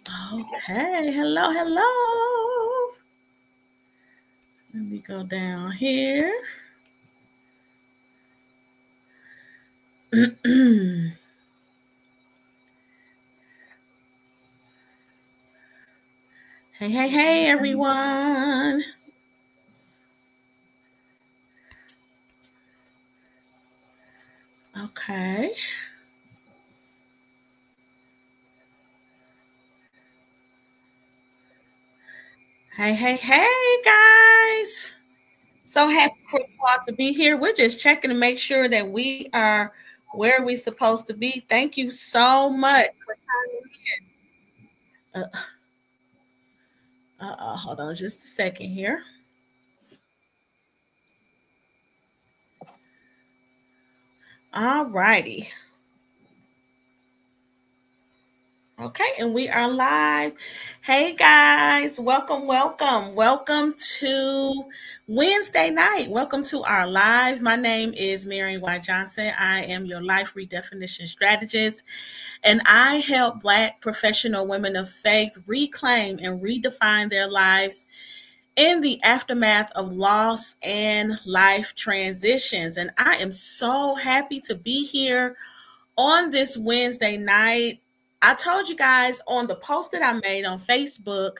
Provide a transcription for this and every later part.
Okay, hello, hello. Let me go down here. Hey, everyone. Okay. Hey, guys. So happy for you all to be here. We're just checking to make sure that we are where we're supposed to be. Thank you so much for coming in. Hold on just a second here. All righty. Okay, and we are live. Hey guys, welcome to Wednesday night. Welcome to our live. My name is Mary Y. Johnson. I am your life redefinition strategist, and I help Black professional women of faith reclaim and redefine their lives in the aftermath of loss and life transitions. And I am so happy to be here on this Wednesday night. I told you guys on the post that I made on Facebook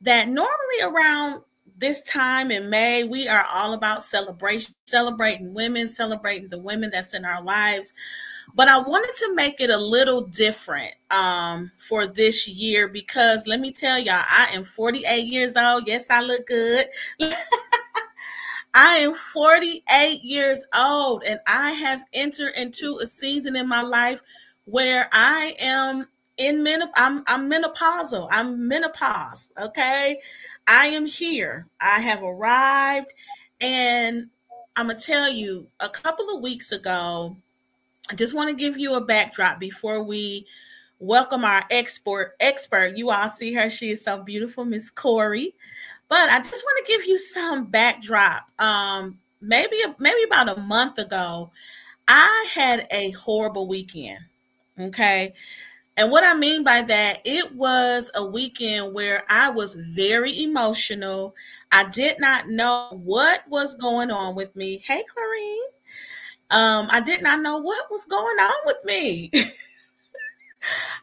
that normally around this time in May, we are all about celebrating women, celebrating the women that's in our lives. But I wanted to make it a little different for this year because let me tell y'all, I am 48 years old. Yes, I look good. I am 48 years old and I have entered into a season in my life where I am I'm menopausal. I'm menopause. Okay. I am here. I have arrived. And I'm going to tell you, a couple of weeks ago, I just want to give you a backdrop before we welcome our expert. You all see her. She is so beautiful, Miss Koree. But I just want to give you some backdrop. Maybe about a month ago, I had a horrible weekend. Okay. And what I mean by that, it was a weekend where I was very emotional. I did not know what was going on with me. Hey, Clarine. I did not know what was going on with me.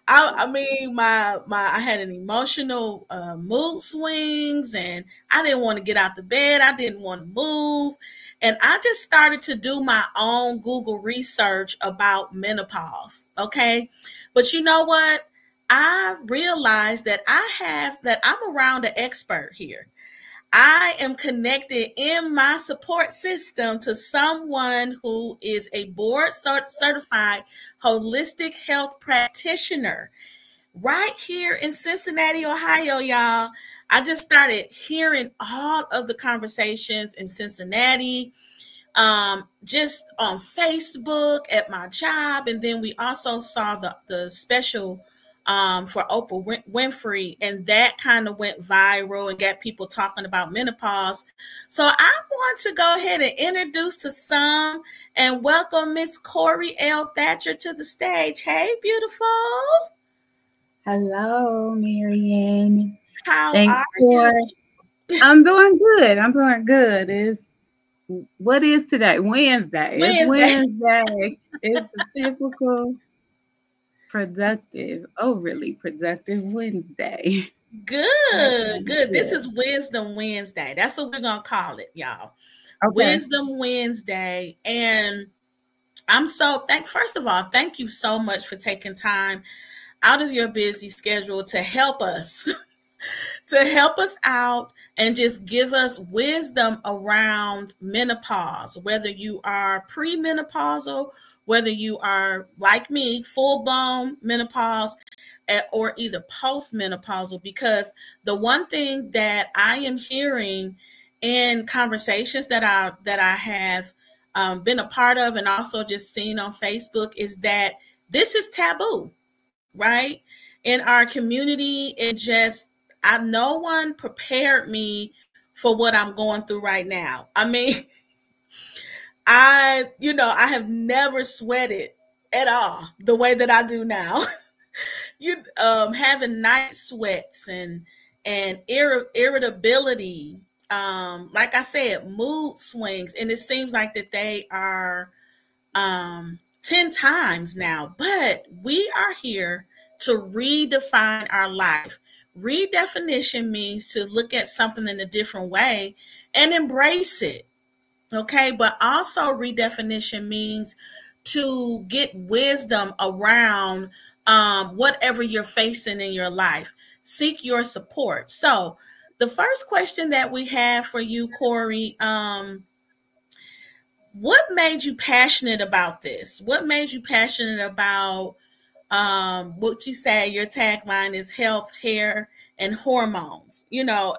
I mean, I had an emotional mood swings, and I didn't want to get out the bed. I didn't want to move, and I just started to do my own Google research about menopause. Okay, but you know what? I realized that I'm around an expert here. I am connected in my support system to someone who is a board certified holistic health practitioner right here in Cincinnati, Ohio, y'all. I just started hearing all of the conversations in Cincinnati, just on Facebook at my job. And then we also saw the special for Oprah Winfrey, and that kind of went viral and got people talking about menopause. So I want to go ahead and introduce to some and welcome Miss Koree L. Thatcher to the stage. Hey, beautiful. Hello, Marianne. How are you? I'm doing good. What is today? Wednesday. It's Wednesday. Wednesday. It's a typical overly productive Wednesday. Good. This is Wisdom Wednesday. That's what we're gonna call it, y'all. Okay. Wisdom Wednesday. And first of all, thank you so much for taking time out of your busy schedule to help us to help us out and just give us wisdom around menopause, whether you are premenopausal, whether you are like me, full-blown menopause, or either postmenopausal. Because the one thing that I am hearing in conversations that I have been a part of and also just seen on Facebook is that this is taboo, right? In our community, no one prepared me for what I'm going through right now. I mean, I have never sweated at all the way that I do now. you having night sweats and irritability. Like I said, mood swings, and it seems like that they are 10 times now. But we are here to redefine our life. Redefinition means to look at something in a different way and embrace it. Okay, but also redefinition means to get wisdom around whatever you're facing in your life. Seek your support. So, the first question that we have for you, Koree, what made you passionate about this? What made you passionate about what you say your tagline is health, hair, and hormones? You know,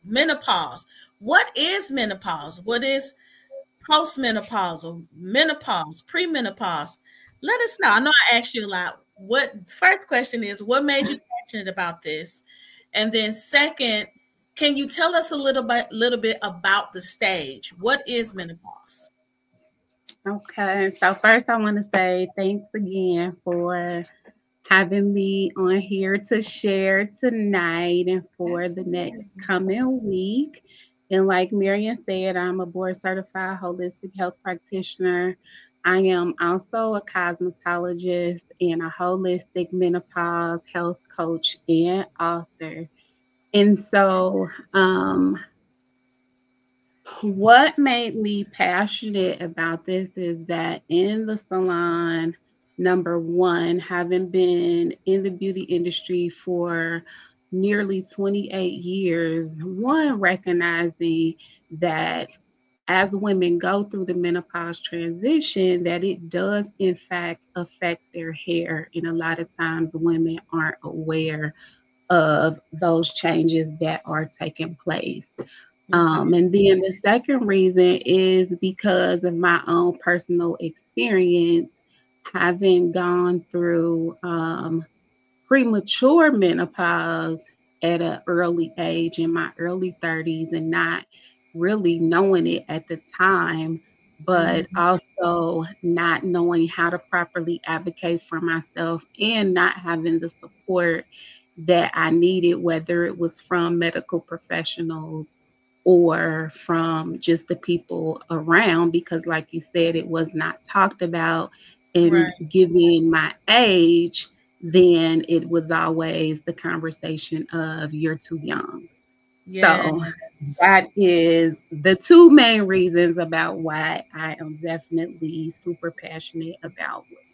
menopause. What is menopause? What is postmenopausal, menopause, premenopause? Let us know. I know I asked you a lot. What first question is what made you passionate about this? And then second, can you tell us a little bit about the stage? What is menopause? Okay, so first I want to say thanks again for having me on here to share tonight and for the next Absolutely. coming week. And like Marian said, I'm a board certified holistic health practitioner. I am also a cosmetologist and a holistic menopause health coach and author. And so, what made me passionate about this is that in the salon, number one, having been in the beauty industry for nearly 28 years, one, recognizing that as women go through the menopause transition, that it does in fact affect their hair. And a lot of times women aren't aware of those changes that are taking place. Okay. And then the second reason is because of my own personal experience, having gone through premature menopause at an early age in my early 30s and not really knowing it at the time, but Mhm. also not knowing how to properly advocate for myself and not having the support that I needed, whether it was from medical professionals or from just the people around, because, like you said, it was not talked about. And Right. given my age, then it was always the conversation of you're too young. So Yes. that is the two main reasons about why I am definitely super passionate about what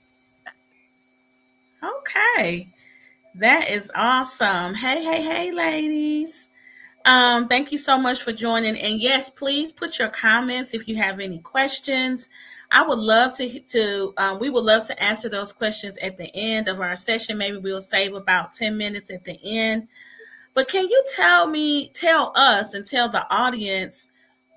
Okay. That is awesome. Hey, hey, hey, ladies. Thank you so much for joining. And yes, please put your comments if you have any questions. I would love we would love to answer those questions at the end of our session. Maybe we'll save about 10 minutes at the end. But can you tell us, and tell the audience,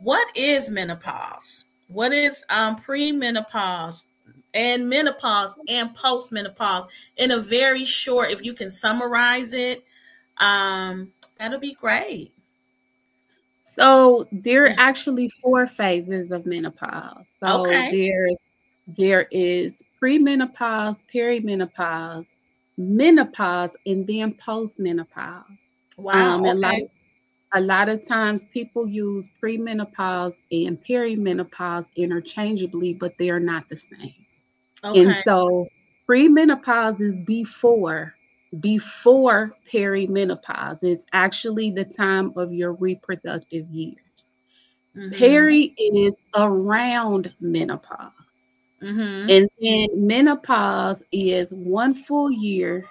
what is menopause? What is premenopause and menopause and postmenopause in a very short, if you can summarize it, that'll be great. So there are actually four phases of menopause. So Okay. there is premenopause, perimenopause, menopause, and then postmenopause. Wow. And Okay. a lot of times people use premenopause and perimenopause interchangeably, but they are not the same. And Okay. so premenopause is before perimenopause. It's actually the time of your reproductive years. Mm-hmm. Peri is around menopause. Mm-hmm. And then menopause is 1 full year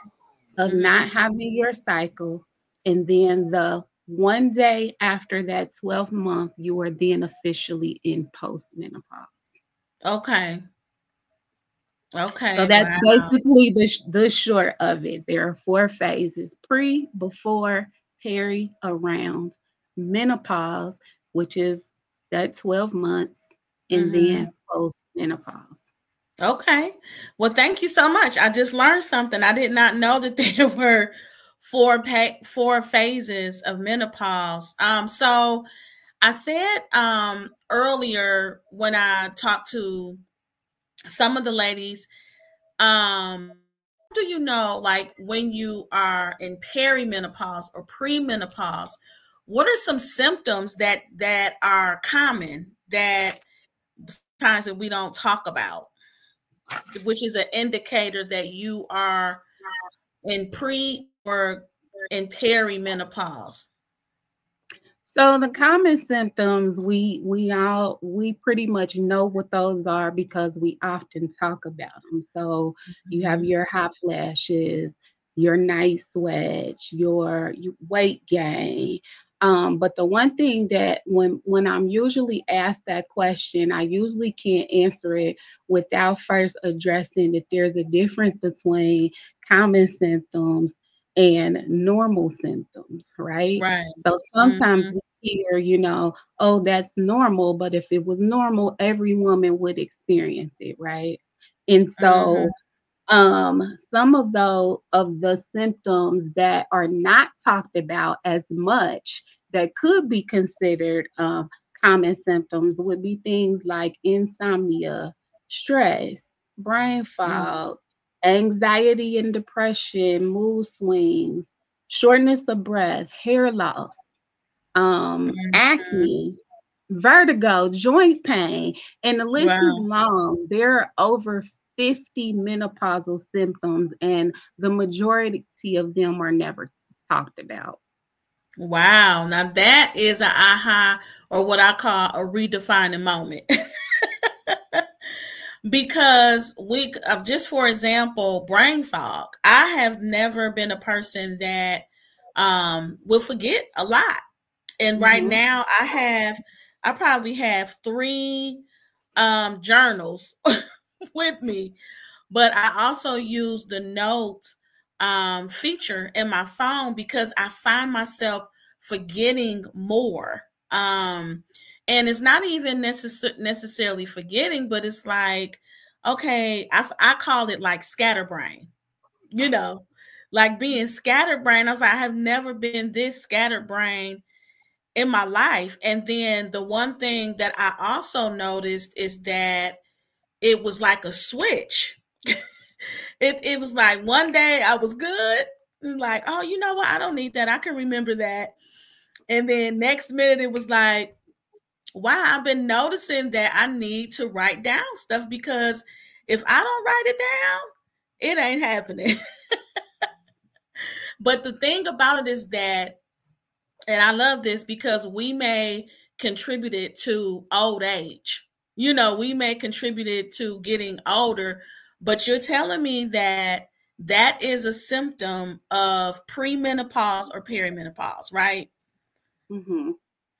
of Mm-hmm. not having your cycle. And then the one day after that 12th month, you are then officially in postmenopause. Okay. So Okay. that's Wow. basically the short of it. There are four phases: pre, before, peri, around, menopause, which is that 12 months, and Mm-hmm. then postmenopause. Okay. Well, thank you so much. I just learned something. I did not know that there were four phases of menopause. So I said earlier when I talked to some of the ladies, um, do you know, like when you are in perimenopause or premenopause, what are some symptoms that are common that times that we don't talk about, which is an indicator that you are in pre or in perimenopause? So the common symptoms, we pretty much know what those are because we often talk about them. So you have Mhm. your hot flashes, your night sweats, your weight gain. But the one thing that when I'm usually asked that question, I usually can't answer it without first addressing that there's a difference between common symptoms and normal symptoms, right? Right. So sometimes Mhm. we hear, oh, that's normal, but if it was normal, every woman would experience it, right? And Mhm. so some of the symptoms that are not talked about as much that could be considered common symptoms would be things like insomnia, stress, brain Mhm. fog, anxiety and depression, mood swings, shortness of breath, hair loss, Mhm. acne, vertigo, joint pain, and the list is Wow. long. There are over 50 menopausal symptoms, and the majority of them are never talked about. Wow. Now that is an aha, or what I call a redefining moment. Because just for example, brain fog. I have never been a person that will forget a lot. And right Mhm, now I probably have three journals with me, but I also use the note feature in my phone because I find myself forgetting more. And it's not even necessarily forgetting, but it's like, okay, I call it like scatterbrain, you know, like being scatterbrain. I was like, I have never been this scatterbrain in my life. And then the one thing that I also noticed is that it was like a switch. It was like one day I was good, and like, oh, you know what? I don't need that. I can remember that. And then next minute it was like, wow, I've been noticing that I need to write down stuff because if I don't write it down, it ain't happening. But the thing about it is that, and I love this because we may contribute it to old age. You know, we may contribute it to getting older, but you're telling me that that is a symptom of premenopause or perimenopause, right? mhm. Wow.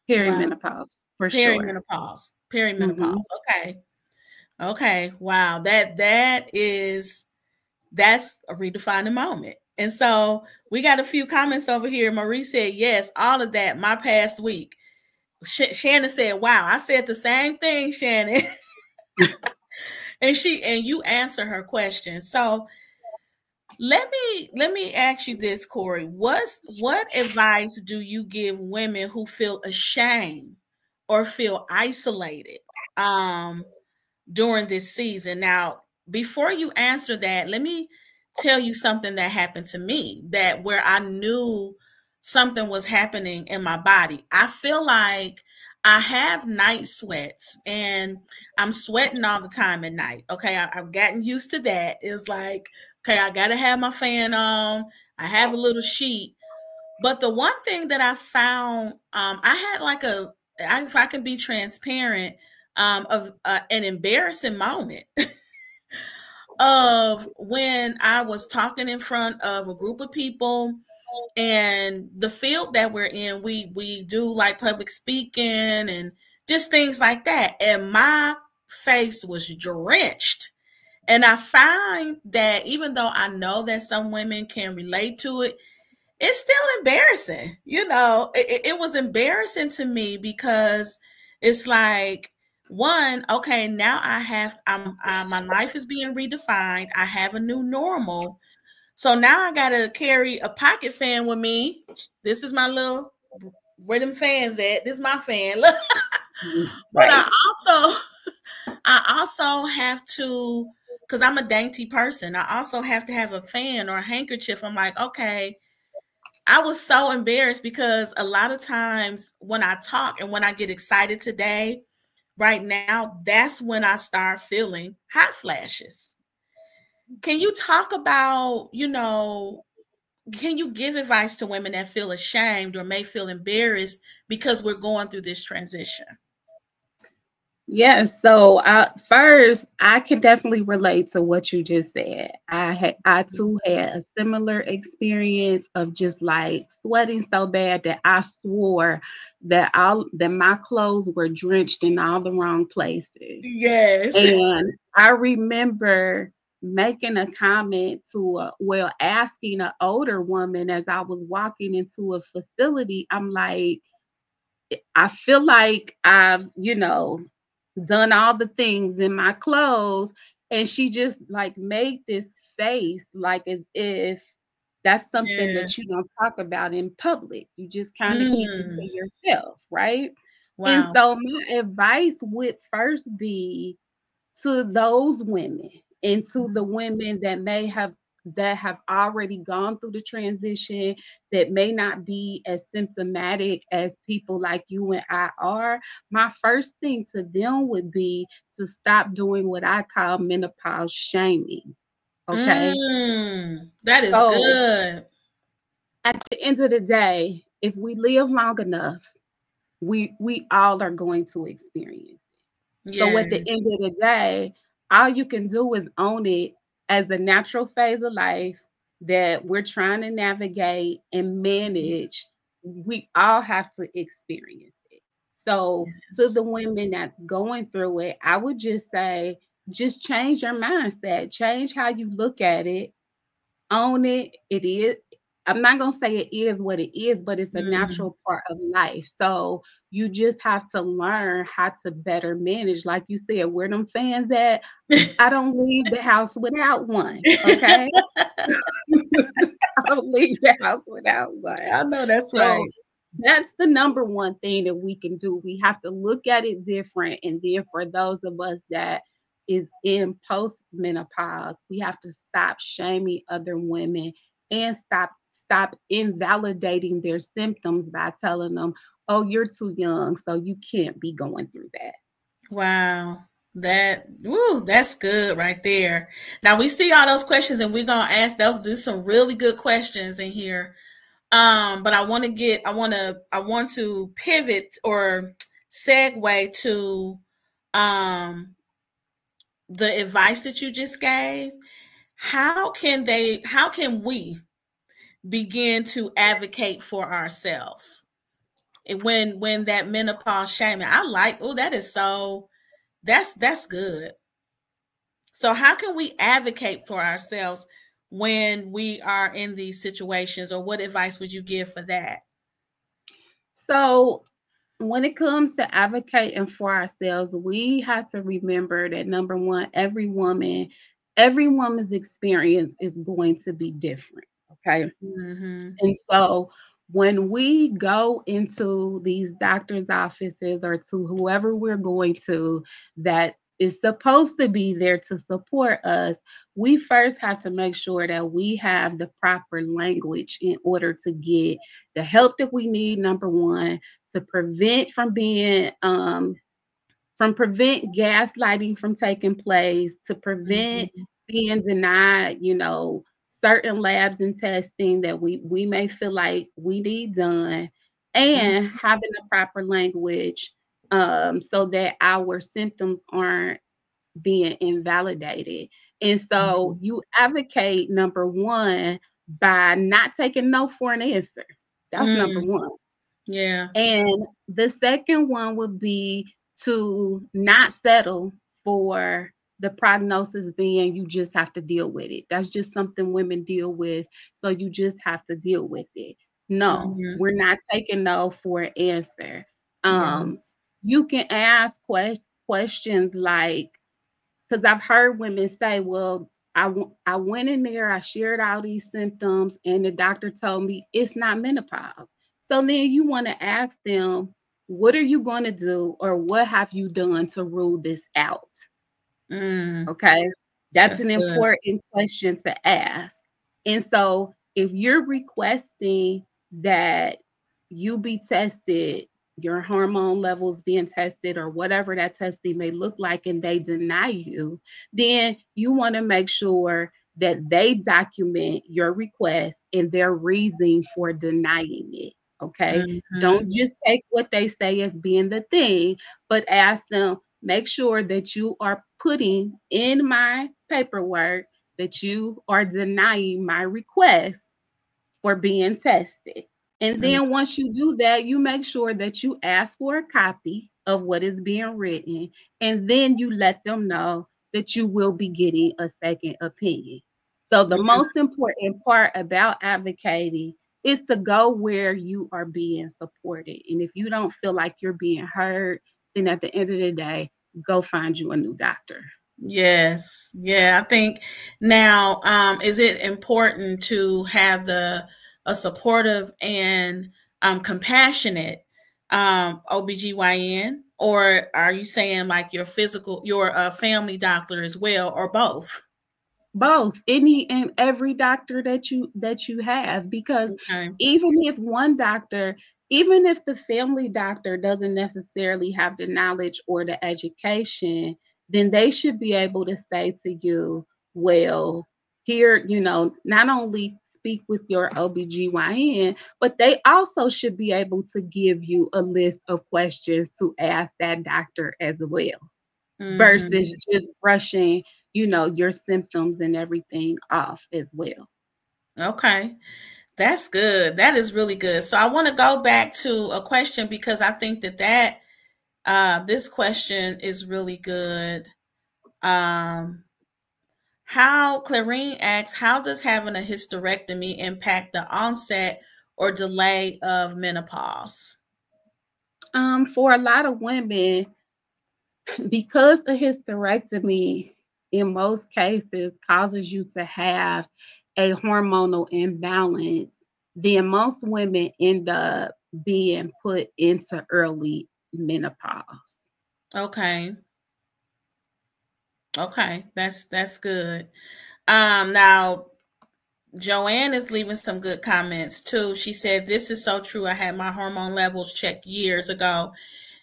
Perimenopause for sure. Perimenopause. Perimenopause. Mhm. Okay. Okay. Wow. That's a redefining moment. And so we got a few comments over here. Marie said, yes, all of that, my past week. Shannon said, wow, I said the same thing, Shannon. And you answer her question. So let me ask you this, Koree. What advice do you give women who feel ashamed or feel isolated um during this season? Now, before you answer that, let me tell you something that happened to me, that where I knew something was happening in my body. I feel like I have night sweats and I'm sweating all the time at night. Okay, I've gotten used to that. It's like, okay, I got to have my fan on. I have a little sheet. But the one thing that I found, I had like if I can be transparent, of an embarrassing moment of when I was talking in front of a group of people, and the field that we're in, we do like public speaking and just things like that, and my face was drenched. And I find that even though I know that some women can relate to it, it's still embarrassing. It was embarrassing to me because it's like, one, okay, now my life is being redefined. I have a new normal. So now I got to carry a pocket fan with me. This is my little, where them fans at? This is my fan. Mhm. But Right. I also have to because I'm a dainty person, I also have to have a fan or a handkerchief. I'm like, okay, I was so embarrassed because a lot of times when I talk and when I get excited today, right now, that's when I start feeling hot flashes. Can you talk about, can you give advice to women that feel ashamed or may feel embarrassed because we're going through this transition? Yes. So first, I can definitely relate to what you just said. I too had a similar experience of just like sweating so bad that I swore that my clothes were drenched in all the wrong places. Yes. And I remember making a comment to asking an older woman as I was walking into a facility. I'm like, I feel like I've, done all the things in my clothes. And she just like made this face like as if that's something Yeah. that you don't talk about in public. You just kind of keep it to Mm. yourself, right? And Wow. so my advice would first be to those women and to the women that have already gone through the transition, that may not be as symptomatic as people like you and I are. My first thing to them would be to stop doing what I call menopause shaming. Okay. That is So good. at the end of the day, if we live long enough, we all are going to experience. So at the Yes. end of the day, all you can do is own it as a natural phase of life that we're trying to navigate and manage. We all have to experience it. So to Yes. the women that's going through it, I would just say, just change your mindset, change how you look at it, own it. It is. I'm not gonna say it is what it is, but it's a Mm. natural part of life. So you just have to learn how to better manage. Like you said, where them fans at? I don't leave the house without one. Okay. I don't leave the house without one. I know that's So right. that's the number one thing that we can do. We have to look at it different. And then for those of us that is in post menopause, we have to stop shaming other women and stop invalidating their symptoms by telling them, "Oh, you're too young, so you can't be going through that." Wow. That's good right there. Now we see all those questions and we're gonna ask those do some really good questions in here. But I want to pivot or segue to um the advice that you just gave. How can we begin to advocate for ourselves? And when that menopause shaming, I like, oh, that is so that's good. So how can we advocate for ourselves when we are in these situations, or what advice would you give for that? So when it comes to advocating for ourselves, we have to remember that number one, every woman's experience is going to be different. Okay. Mm-hmm. And so when we go into these doctor's offices or to whoever we're going to that is supposed to be there to support us, we first have to make sure that we have the proper language in order to get the help that we need, number one, to prevent gaslighting from taking place, to prevent Mm-hmm. being denied, certain labs and testing that we may feel like we need done, and Mm-hmm. having the proper language so that our symptoms aren't being invalidated. And so Mm-hmm. you advocate number one by not taking no for an answer. That's number Mm, one. yeah. And the second one would be to not settle for the prognosis being you just have to deal with it. That's just something women deal with. So you just have to deal with it. No, Mm-hmm. we're not taking no for an answer. Um, Yes. you can ask questions like, because I've heard women say, well, I went in there, I shared all these symptoms, and the doctor told me it's not menopause. So then you want to ask them, what are you going to do or what have you done to rule this out? Mm, Okay. That's That's an good. important question to ask. And so, if you're requesting that you be tested, your hormone levels being tested, or whatever that testing may look like, and they deny you, then you want to make sure that they document your request and their reasoning for denying it. Okay. Mm-hmm. Don't just take what they say as being the thing, but ask them, make sure that you are putting in my paperwork that you are denying my request for being tested. And then once you do that, you make sure that you ask for a copy of what is being written, and then you let them know that you will be getting a second opinion. So, the Mm-hmm. most important part about advocating is to go where you are being supported. And if you don't feel like you're being heard, then at the end of the day, go find you a new doctor. Yes. Yeah. I think now, is it important to have a supportive and compassionate OBGYN, or are you saying like your family doctor as well, or both? Both, any and every doctor that you have, because Okay. even if one doctor, even if the family doctor doesn't necessarily have the knowledge or the education, then they should be able to say to you, well, here, not only speak with your OBGYN, but they also should be able to give you a list of questions to ask that doctor as well, Mm-hmm. versus just brushing, your symptoms and everything off as well. Okay. That's good. That is really good. So I want to go back to a question because I think that this question is really good. Um, how Clarine asks, how does having a hysterectomy impact the onset or delay of menopause? For a lot of women, because a hysterectomy in most cases causes you to have a hormonal imbalance, then most women end up being put into early menopause. Okay. Okay. That's good. Now Joanne is leaving some good comments too. She said, "This is so true. I had my hormone levels checked years ago,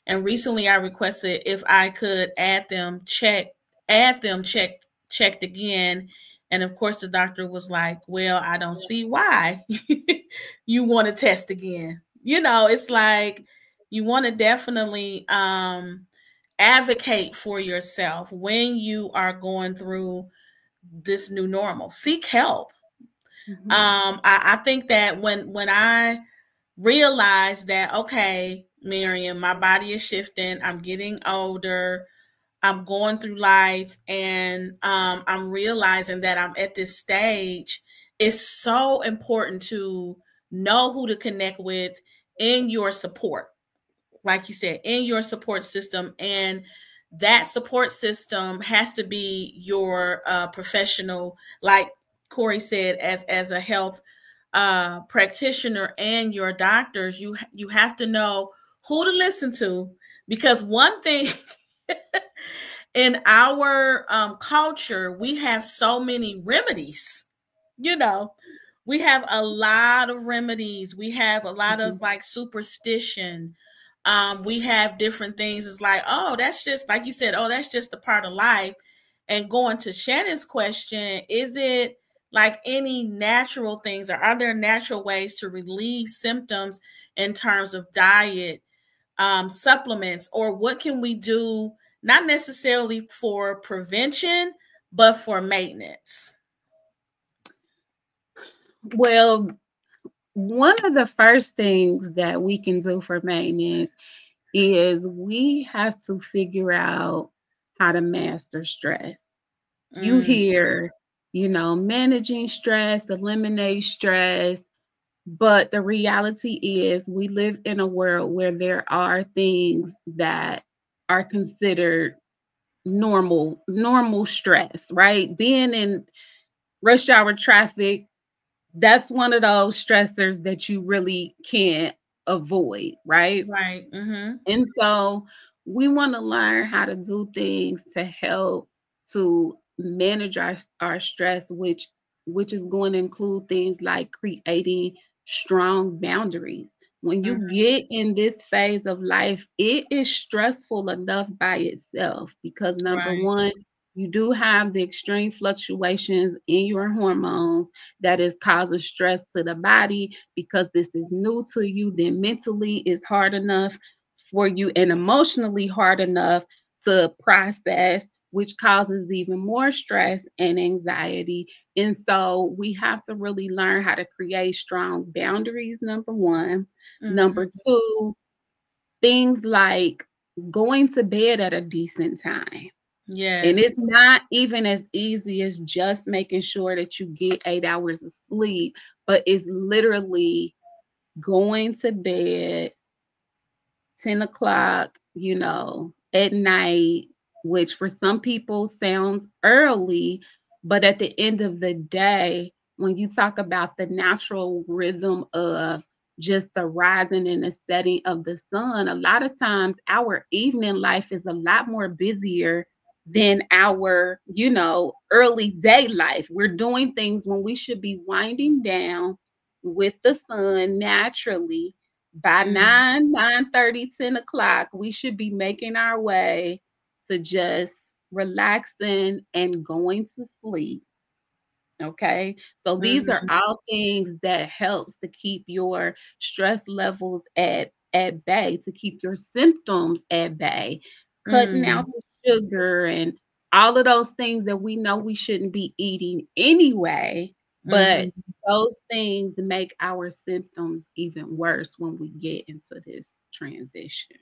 and recently I requested if I could add them checked again. And of course the doctor was like, well, I don't see why you want to test again. It's like you want to definitely advocate for yourself when you are going through this new normal. Seek help. Mhm. I think that when I realized that, okay, Miriam, my body is shifting, I'm getting older, I'm going through life, and I'm realizing that I'm at this stage. It's so important to know who to connect with in your support, like you said, in your support system. And that support system has to be your professional, like Koree said, as a health practitioner, and your doctors. You have to know who to listen to, because one thing in our culture, we have so many remedies. you know we have a lot of remedies, we have a lot of Mhm. like superstition. We have different things. It's like, oh, that's just like you said, oh, that's just a part of life. And going to Shannon's question, is it like any natural things, or are there natural ways to relieve symptoms in terms of diet, supplements, or what can we do, not necessarily for prevention, but for maintenance? Well, one of the first things that we can do for maintenance is we have to figure out how to master stress. You Mm, hear, managing stress, eliminate stress, but the reality is we live in a world where there are things that are considered normal stress, right? Being in rush hour traffic, that's one of those stressors that you really can't avoid, right? right. Mm-hmm. And so we want to learn how to do things to help to manage our stress, which is going to include things like creating strong boundaries. When you Mm-hmm. get in this phase of life, it is stressful enough by itself because number Right. one, you do have the extreme fluctuations in your hormones that is causing stress to the body because this is new to you. Then mentally it's hard enough for you and emotionally hard enough to process, which causes even more stress and anxiety. And so we have to really learn how to create strong boundaries, number one. Number Mm-hmm. two, things like going to bed at a decent time. And it's Yes. not even as easy as just making sure that you get 8 hours of sleep, but it's literally going to bed 10 o'clock, at night, which for some people sounds early, but at the end of the day, when you talk about the natural rhythm of just the rising and the setting of the sun, a lot of times our evening life is a lot more busier than our, early day life. We're doing things when we should be winding down with the sun naturally by Mm-hmm. 9:30, 10 o'clock, we should be making our way to just relaxing and going to sleep. Okay. So these are Mm-hmm. all things that helps to keep your stress levels at bay, to keep your symptoms at bay, cutting out Mm-hmm. the sugar and all of those things that we know we shouldn't be eating anyway. But Mm-hmm. those things make our symptoms even worse when we get into this transition.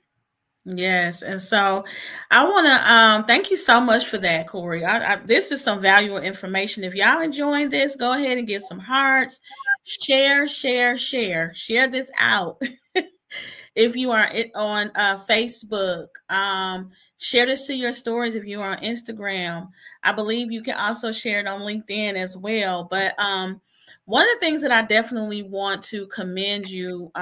Yes, and so I want to thank you so much for that, Koree. This is some valuable information. If y'all enjoying this, go ahead and give some hearts, share, share, share, share this out. If you are on Facebook, share this to your stories. If you are on Instagram, I believe you can also share it on LinkedIn as well. But one of the things that I definitely want to commend you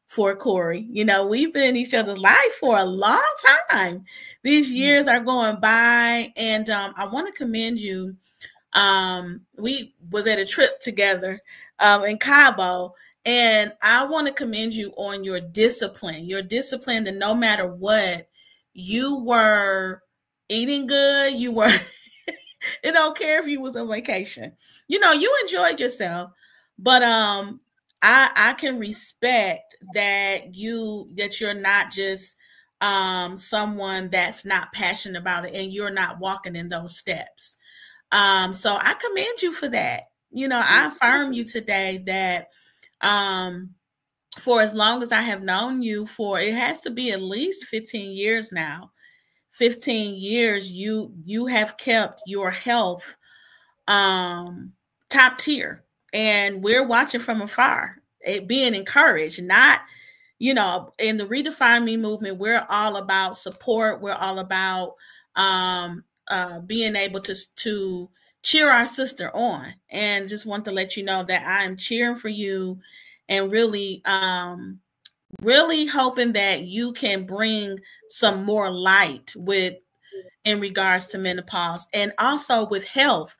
for, Koree, we've been in each other's life for a long time. These years are going by, and I want to commend you. We was at a trip together in Cabo, and I want to commend you on your discipline. Your discipline that no matter what, you were eating good. You were it don't care if you was on vacation. You enjoyed yourself, but I can respect that you're not just someone that's not passionate about it, and you're not walking in those steps. So I commend you for that. I affirm you today that um, for as long as I have known you, for it has to be at least 15 years now. 15 years you have kept your health top tier, and we're watching from afar, it being encouraged. Not, in the Redefine Me movement, we're all about support. We're all about being able to cheer our sister on, and just want to let you know that I am cheering for you, and really hoping that you can bring some more light with in regards to menopause and also with health,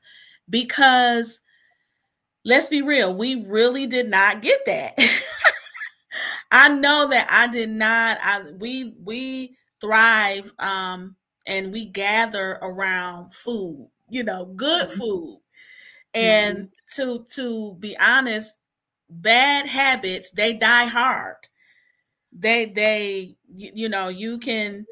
because let's be real, we really did not get that. I know that I did not. We thrive and we gather around food, good food. And Mhm. to be honest, bad habits, they die hard. You can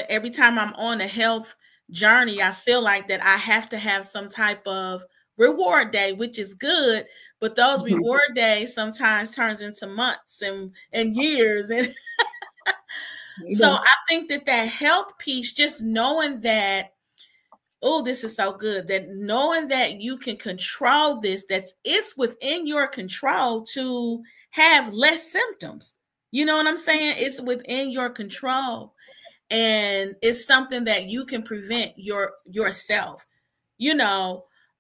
every time I'm on a health journey, I feel like that I have to have some type of reward day, which is good, but those Mhm. reward days sometimes turns into months and years. And so Yeah. I think that health piece, just knowing that, oh, this is so good, that knowing that you can control this, that's it's within your control to have less symptoms. You know what I'm saying? It's within your control, and it's something that you can prevent yourself.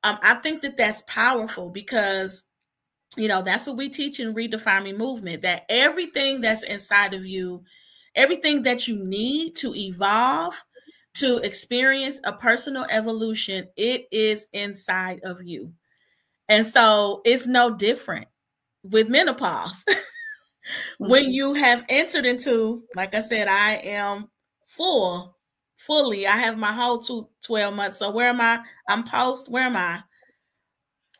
I think that that's powerful, because that's what we teach in Redefining movement, that everything that's inside of you, everything that you need to evolve, to experience a personal evolution, it is inside of you. And so it's no different with menopause. When you have entered into, like I said, I am fully, I have my whole 12 months. So where am I? I'm post. Where am I?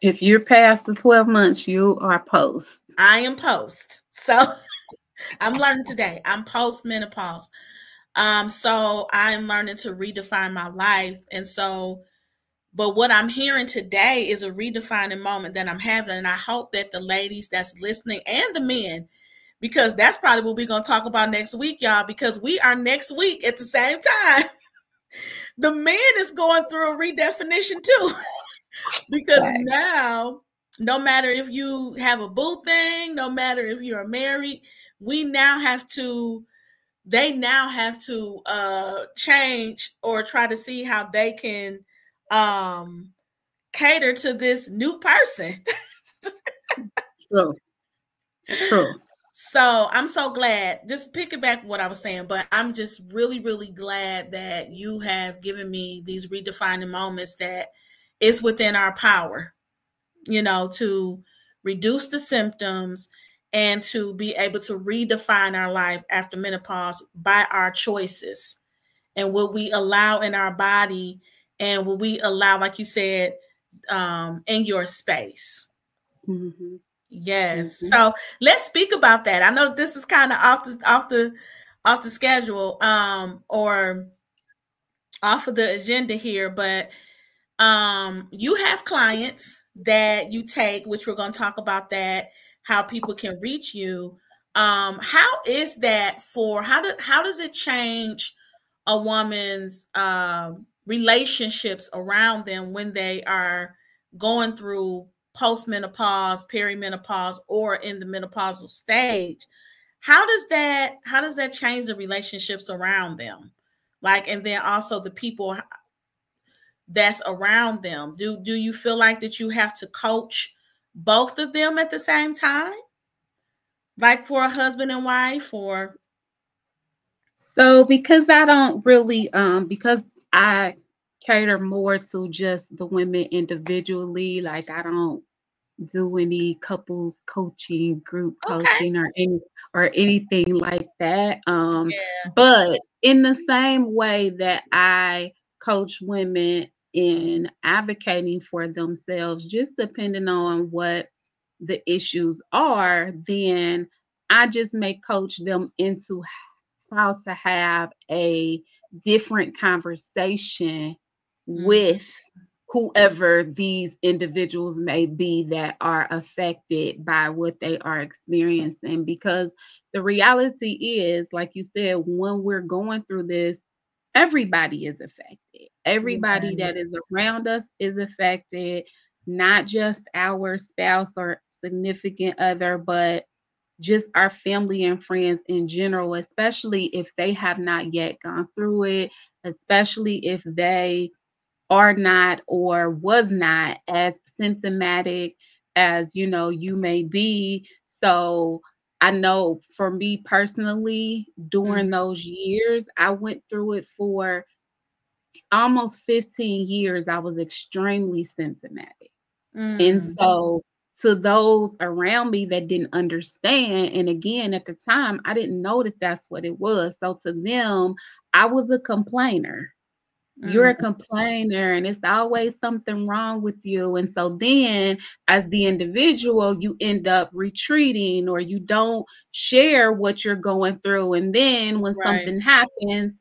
If you're past the 12 months, you are post. I am post. So I'm learning today. I'm post menopause. So I'm learning to redefine my life. And so, but what I'm hearing today is a redefining moment that I'm having. And I hope that the ladies that's listening and the men, because that's probably what we're going to talk about next week, y'all, because we are next week at the same time. The man is going through a redefinition too. Because now, no matter if you have a boo thing, no matter if you're married, we now have to, they now have to change or try to see how they can cater to this new person. True. So I'm so glad, just picking back what I was saying, but I'm just really, really glad that you have given me these redefining moments that it's within our power, you know, to reduce the symptoms and to be able to redefine our life after menopause by our choices and what we allow in our body and what we allow, like you said, in your space. Mm-hmm. Yes. Mm-hmm. So let's speak about that. I know this is kind of off the schedule, or off of the agenda here, but you have clients that you take, which we're going to talk about that, how people can reach you. How is that for, how does it change a woman's relationships around them when they are going through postmenopause, perimenopause, or in the menopausal stage? How does that change the relationships around them? Like, and then also the people that's around them. Do you feel like that you have to coach both of them at the same time? Like for a husband and wife, or So because I don't really because I cater more to just the women individually, like I don't do any couples coaching, group okay. coaching or anything like that. Yeah. But in the same way that I coach women in advocating for themselves, just depending on what the issues are, then I just may coach them into how to have a different conversation Mm, with whoever these individuals may be that are affected by what they are experiencing. Because the reality is, like you said, when we're going through this, everybody is affected. Everybody that yes. is around us is affected, not just our spouse or significant other, but just our family and friends in general, especially if they have not yet gone through it, especially if they are not or was not as symptomatic as you may be. So I know for me personally, Mm, during those years, I went through it for almost 15 years. I was extremely symptomatic. And mm, so to those around me that didn't understand, and again, at the time, I didn't know that that's what it was. So to them, I was a complainer. You're mm, a complainer and it's always something wrong with you. And so then, as the individual, you end up retreating or you don't share what you're going through. And then when right. something happens,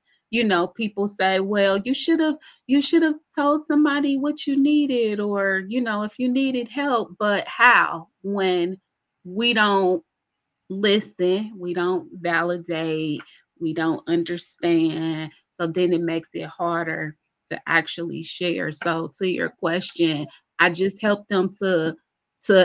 people say, well, you should have told somebody what you needed, or if you needed help. But how, when we don't listen, we don't validate, we don't understand. So then it makes it harder to actually share. So to your question, I just help them to,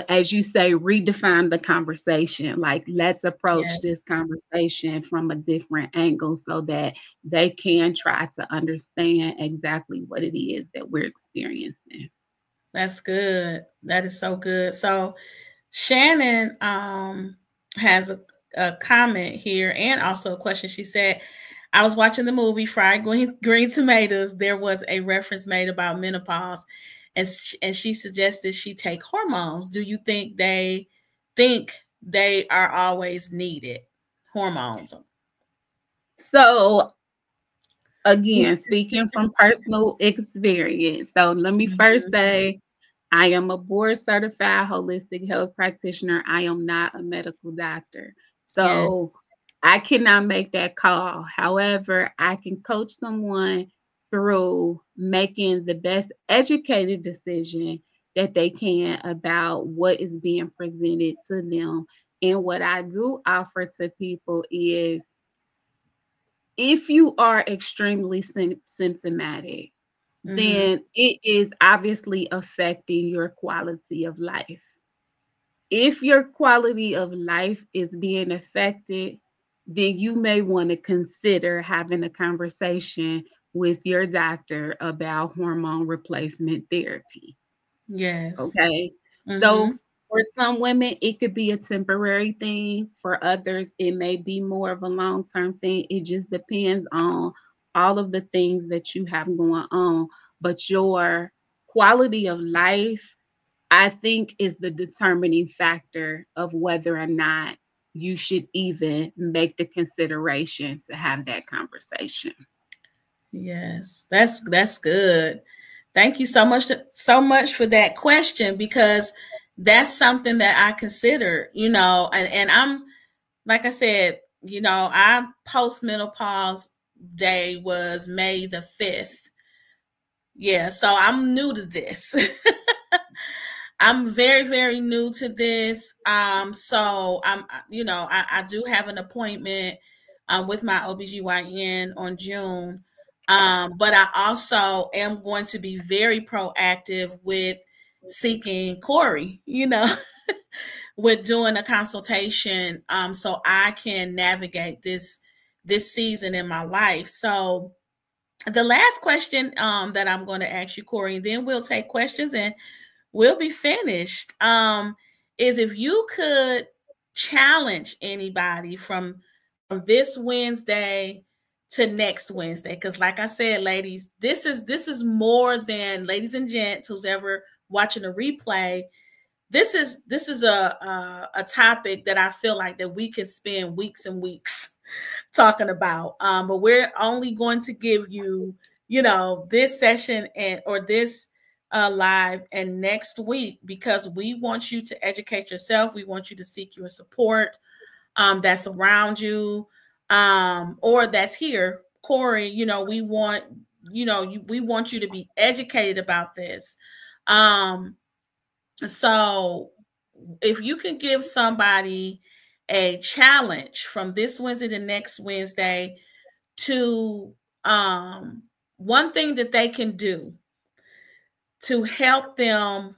as you say, redefine the conversation. Like, let's approach Yes. this conversation from a different angle so that they can try to understand exactly what it is that we're experiencing. That's good. That is so good. So Shannon has a comment here and also a question. She said, I was watching the movie Fried Green Tomatoes. There was a reference made about menopause, and she suggested she take hormones. Do you think they are always needed? Hormones. So again, speaking from personal experience. So let me first Mhm. say I am a board certified holistic health practitioner. I am not a medical doctor. So Yes. I cannot make that call. However, I can coach someone through making the best educated decision that they can about what is being presented to them. And what I do offer to people is if you are extremely symptomatic, Mhm. then it is obviously affecting your quality of life. If your quality of life is being affected, then you may want to consider having a conversation with your doctor about hormone replacement therapy. Yes. Okay. So Mhm. for some women, it could be a temporary thing. For others, it may be more of a long term thing. It just depends on all of the things that you have going on. But your quality of life, I think, is the determining factor of whether or not you should even make the consideration to have that conversation. Yes. That's good. Thank you so much for that question, because that's something that I consider, and I'm, like I said, our postmenopause day was May the 5th. Yeah, so I'm new to this. I'm very, very new to this. So I do have an appointment with my OBGYN on June. But I also am going to be very proactive with seeking Koree, with doing a consultation, so I can navigate this season in my life. So the last question that I'm going to ask you, Koree, and then we'll take questions and we'll be finished. Is if you could challenge anybody from this Wednesday to next Wednesday, because like I said, ladies, this is more than, ladies and gents, who's ever watching a replay. This is a topic that I feel like that we could spend weeks and weeks talking about. But we're only going to give you, this session and or this live and next week, because we want you to educate yourself. We want you to seek your support that's around you, or that's here. Koree, we want you to be educated about this. So if you can give somebody a challenge from this Wednesday to next Wednesday to one thing that they can do to help them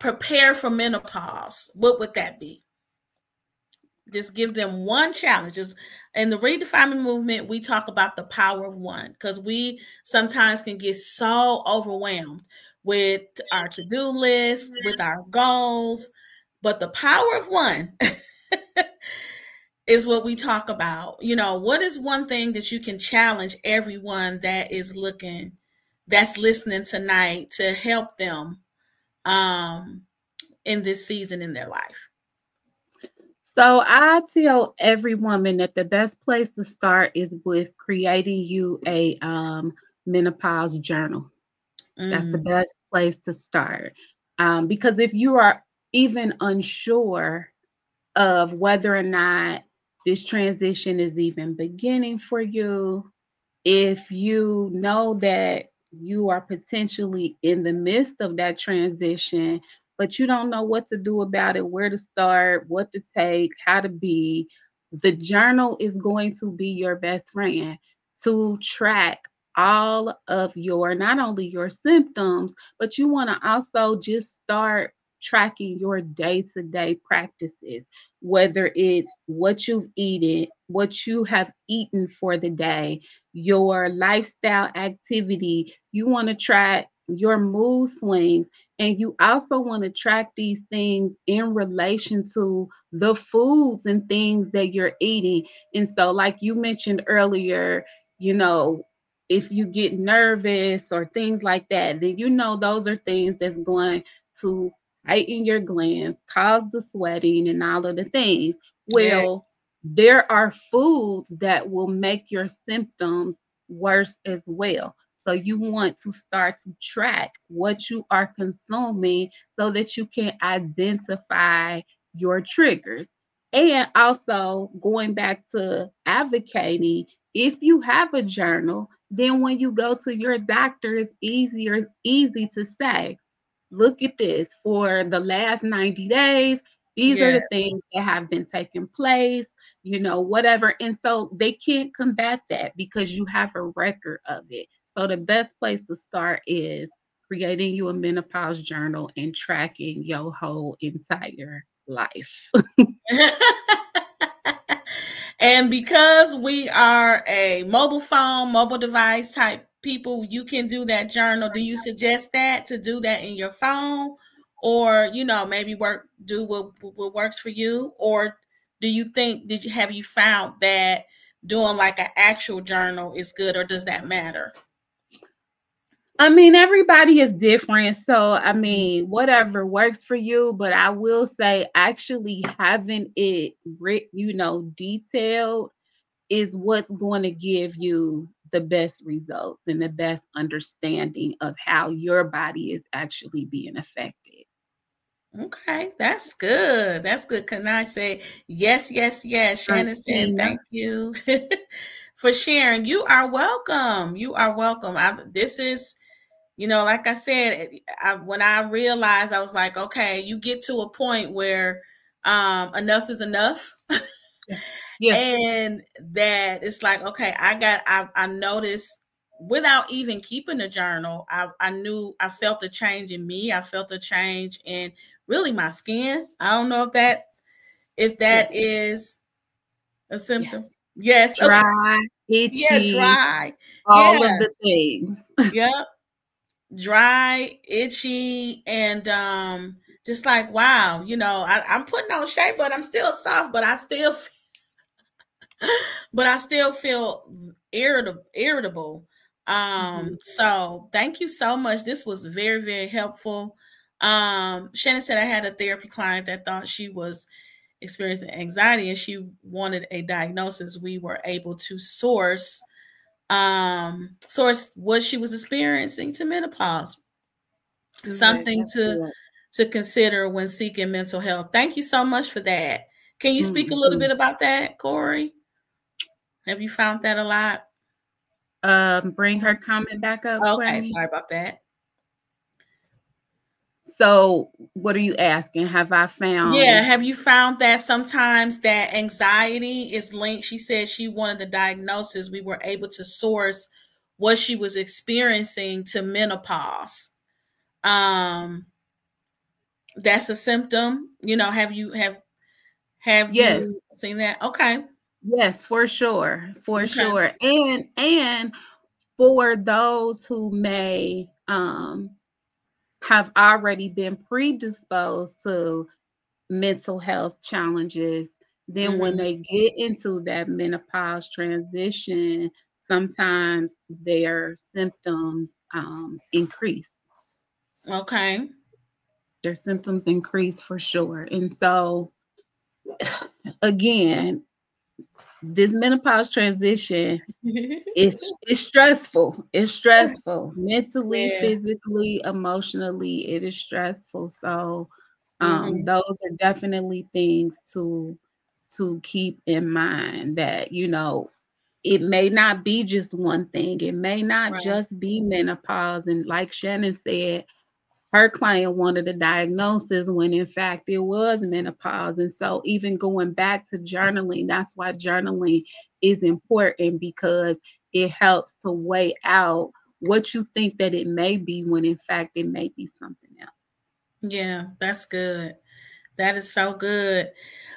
prepare for menopause, what would that be? Just give them one challenge. Just in the redefining movement, we talk about the power of one, because we sometimes can get so overwhelmed with our to-do list, with our goals, but the power of one is what we talk about. What is one thing that you can challenge everyone that's listening tonight to help them um, in this season in their life? So I tell every woman that the best place to start is with creating you a menopause journal. That's the Mm, best place to start. Because if you are even unsure of whether or not this transition is even beginning for you, if you know that you are potentially in the midst of that transition, but you don't know what to do about it, where to start, what to take, how to be, the journal is going to be your best friend to track all of your, not only your symptoms, but you want to also just start tracking your day-to-day practices, whether it's what you've eaten, what you have eaten for the day, your lifestyle activity. You want to track your mood swings. And you also want to track these things in relation to the foods and things that you're eating. And so, like you mentioned earlier, you know, if you get nervous or things like that, then you know those are things that's going to heighten your glands, cause the sweating, and all of the things. Yeah. Well, there are foods that will make your symptoms worse as well. So you want to start to track what you are consuming so that you can identify your triggers. And also going back to advocating, if you have a journal, then when you go to your doctor, it's easy to say, look at this for the last 90 days. These are Yeah. the things that have been taking place, you know, whatever. And so they can't combat that because you have a record of it. So the best place to start is creating you a menopause journal and tracking your whole entire life. And because we are a mobile phone, mobile device type people, you can do that journal. Do you suggest that to do that in your phone, or maybe do what works for you, or do you think have you found that doing like an actual journal is good, or does that matter? I mean, everybody is different. So, I mean, whatever works for you. But I will say, actually having it detailed is what's going to give you the best results and the best understanding of how your body is actually being affected. Okay, that's good. That's good. Can I say yes, yes, yes? Shannon said Tina. thank you for sharing. You are welcome. You are welcome. This is, like I said, when I realized, I was like, okay, you get to a point where enough is enough. Yeah. Yeah. And that it's like, okay, I noticed without even keeping a journal, I knew I felt a change in me. I felt a change in really my skin. I don't know if that Yes. is a symptom. Yes. Yes. Okay. Dry, Yeah. itchy, Dry. Yeah. all of the things. Yep. Dry, itchy, and just like, wow, I'm putting on shape, but I'm still soft, but I still feel irritable. Mhm. So thank you so much. This was very, very helpful. Shannon said I had a therapy client that thought she was experiencing anxiety and she wanted a diagnosis. We were able to source what she was experiencing to menopause. Good. Something That's to good. consider when seeking mental health. Thank you so much for that. Can you speak a little Mhm. bit about that, Koree? Have you found that a lot? Bring her comment back up for Okay, me. sorry about that. So, what are you asking? Have I Yeah, found? have you found that sometimes that anxiety is linked? She said she wanted a diagnosis. We were able to source what she was experiencing to menopause. Um, that's a symptom. Have Yes, you seen that? Okay. yes, for sure, for Okay. sure. And for those who may have already been predisposed to mental health challenges, then when Hmm. they get into that menopause transition, sometimes their symptoms increase. Okay. Their symptoms increase for sure. And so, again, this menopause transition it's stressful. It's stressful mentally, Yeah. physically, emotionally. It is stressful. So Hmm. those are definitely things to keep in mind that it may not be just one thing. It may not Right. just be menopause. And like Shannon said, her client wanted a diagnosis when in fact it was menopause. And so even going back to journaling, that's why journaling is important, because it helps to weigh out what you think that it may be when in fact it may be something else. Yeah, that's good. That is so good.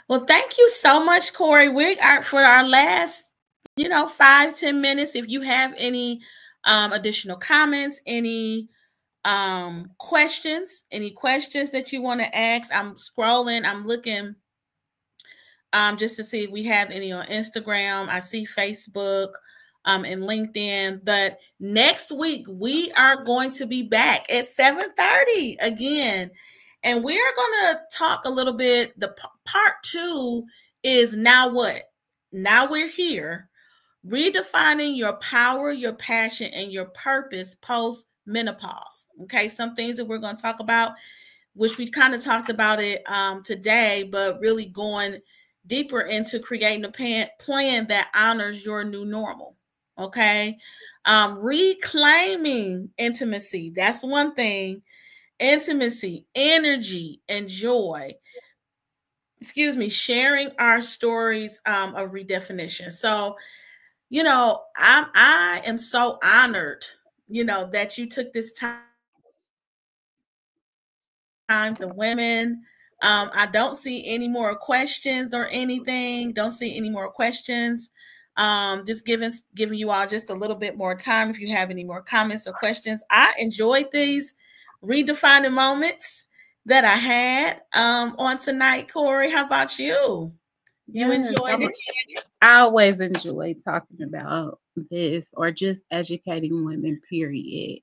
Well, thank you so much, Koree. We are for our last, 5-10 minutes. If you have any additional comments, any questions, any questions that you want to ask. I'm scrolling, I'm looking just to see if we have any on Instagram. I see Facebook and LinkedIn. But next week we are going to be back at 7:30 again. And we are going to talk a little bit. The part 2 is now what? Now we're here. Redefining your power, your passion, and your purpose post menopause. Okay, some things that we're going to talk about, which we kind of talked about it today, but really going deeper into creating a plan that honors your new normal. Okay, reclaiming intimacy. That's one thing. Intimacy, energy, and joy. Excuse me, sharing our stories of redefinition. So, I am so honored, that you took this time, the women. I don't see any more questions or anything. Don't see any more questions. Just giving you all just a little bit more time if you have any more comments or questions. I enjoyed these redefining moments that I had on tonight. Koree, how about you? You Yes, enjoyed it? I always enjoy talking about this or just educating women, period.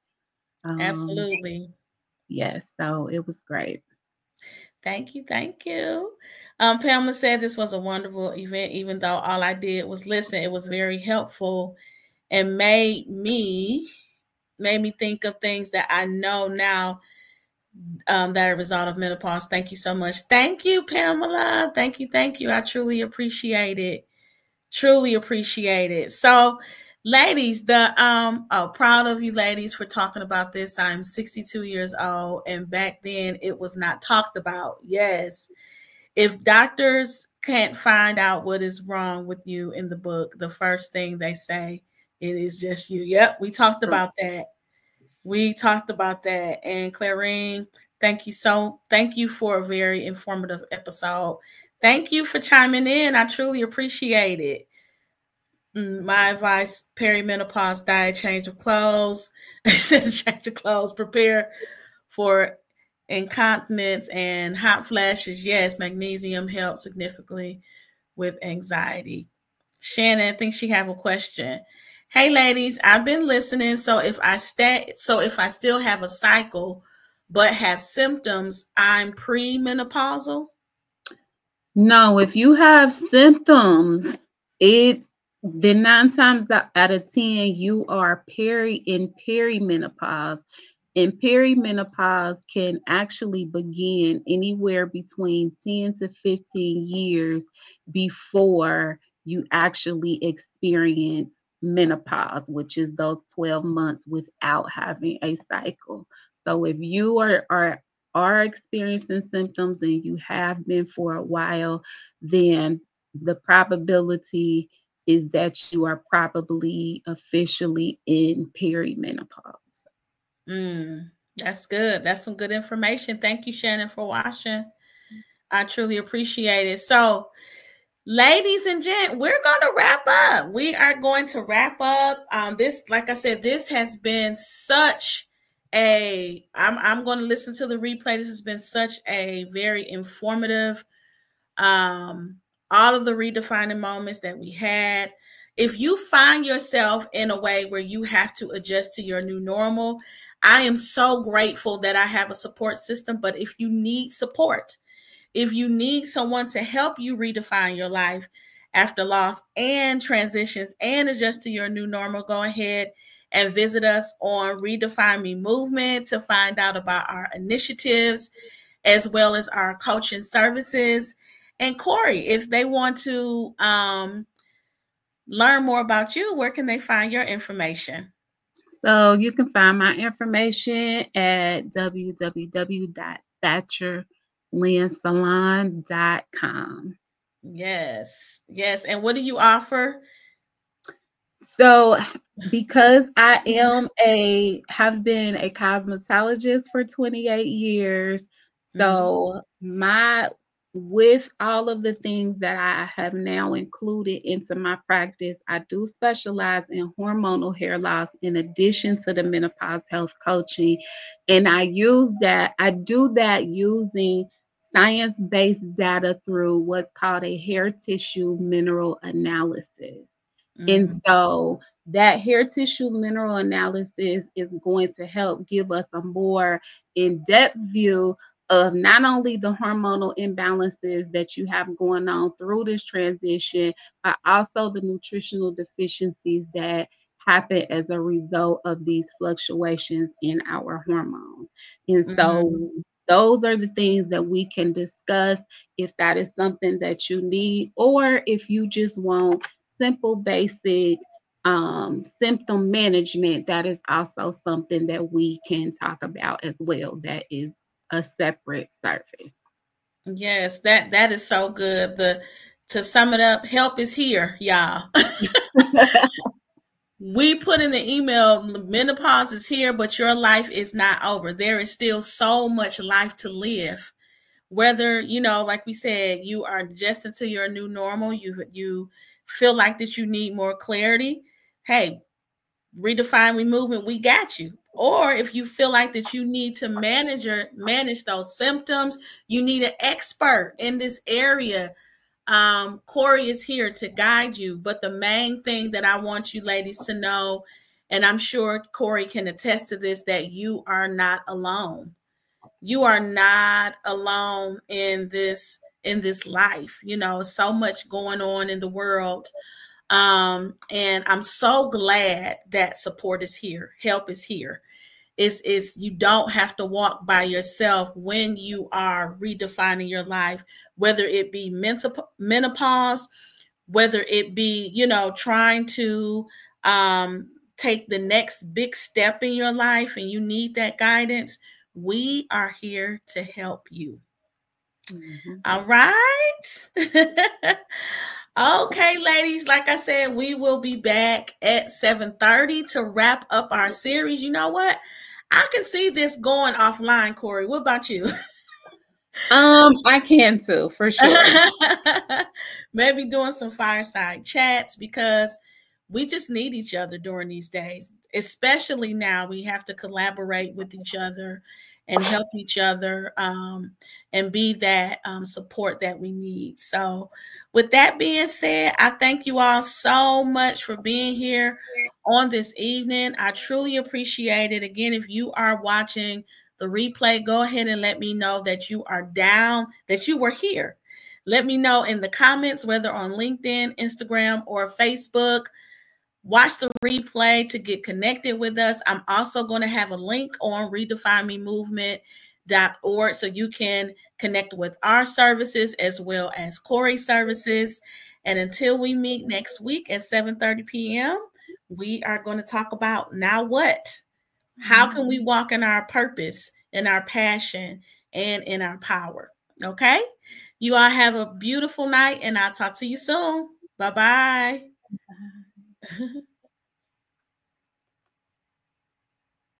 Um, Absolutely. yes, so it was great. Thank you. Thank you. Pamela said this was a wonderful event, even though all I did was listen. It was very helpful and made me think of things that I know now that are a result of menopause. Thank you so much. Thank you, Pamela. Thank you. Thank you. I truly appreciate it. Truly appreciate it. So, ladies, proud of you ladies for talking about this. I'm 62 years old, and back then it was not talked about. Yes. If doctors can't find out what is wrong with you in the book, the first thing they say, it is just you. Yep, we talked about that. We talked about that. And Clarine, thank you for a very informative episode. Thank you for chiming in. I truly appreciate it. My advice: perimenopause diet, change of clothes. Change of clothes. Prepare for incontinence and hot flashes. Yes, magnesium helps significantly with anxiety. Shannon, I think she have a question. Hey ladies, I've been listening. So if I still have a cycle but have symptoms, I'm premenopausal. No, if you have symptoms, it then 9 times out of 10 you are in perimenopause. And perimenopause can actually begin anywhere between 10 to 15 years before you actually experience menopause, which is those 12 months without having a cycle. So if you are experiencing symptoms and you have been for a while, then the probability is that you are probably officially in perimenopause. That's good. That's some good information. Thank you, Shannon, for watching. I truly appreciate it. So, ladies and gents, we're going to wrap up. We are going to wrap up. This, like I said, this has been such I'm going to listen to the replay. This has been such a very informative, all of the redefining moments that we had. If you find yourself in a way where you have to adjust to your new normal, I am so grateful that I have a support system. But if you need support, if you need someone to help you redefine your life after loss and transitions and adjust to your new normal, go ahead and visit us on Redefine Me Movement to find out about our initiatives as well as our coaching services. And Koree, if they want to learn more about you, where can they find your information? So you can find my information at www.thatcherlandsalon.com. Yes, yes. And what do you offer? So because have been a cosmetologist for 28 years, Mm-hmm. so my with all of the things that I have now included into my practice, I do specialize in hormonal hair loss in addition to the menopause health coaching. And I do that using science based data through what's called a hair tissue mineral analysis. And Mm-hmm. so that hair tissue mineral analysis is going to help give us a more in depth view of not only the hormonal imbalances that you have going on through this transition, but also the nutritional deficiencies that happen as a result of these fluctuations in our hormones. And Mm-hmm. so those are the things that we can discuss if that is something that you need, or if you just want simple, basic symptom management, that is also something that we can talk about as well. That is a separate service. Yes, that is so good. The To sum it up, help is here, y'all. We put in the email, menopause is here, but your life is not over. There is still so much life to live. Whether, like we said, you are adjusting to your new normal, you feel like that you need more clarity. Hey, Redefine Movement, we got you. Or if you feel like that you need to manage those symptoms, you need an expert in this area. Koree is here to guide you. But the main thing that I want you ladies to know, and I'm sure Koree can attest to this, that you are not alone. You are not alone in this life. So much going on in the world. And I'm so glad that support is here, help is here. Is you don't have to walk by yourself when you are redefining your life, whether it be menopause, whether it be, trying to take the next big step in your life and you need that guidance. We are here to help you. Mm-hmm. All right. Okay, ladies, like I said, we will be back at 7:30 to wrap up our series. You know what? I can see this going offline, Koree. What about you? I can too, for sure. Maybe doing some fireside chats, because we just need each other during these days. Especially now, we have to collaborate with each other and help each other, and be that support that we need. So, with that being said, I thank you all so much for being here on this evening. I truly appreciate it. Again, if you are watching the replay, go ahead and let me know that you are down, that you were here. Let me know in the comments, whether on LinkedIn, Instagram, or Facebook. Watch the replay to get connected with us. I'm also going to have a link on redefinemovement.org so you can connect with our services as well as Koree services. And until we meet next week at 7:30 p.m., we are going to talk about now what? How can we walk in our purpose, in our passion, and in our power? Okay? You all have a beautiful night, and I'll talk to you soon. Bye-bye.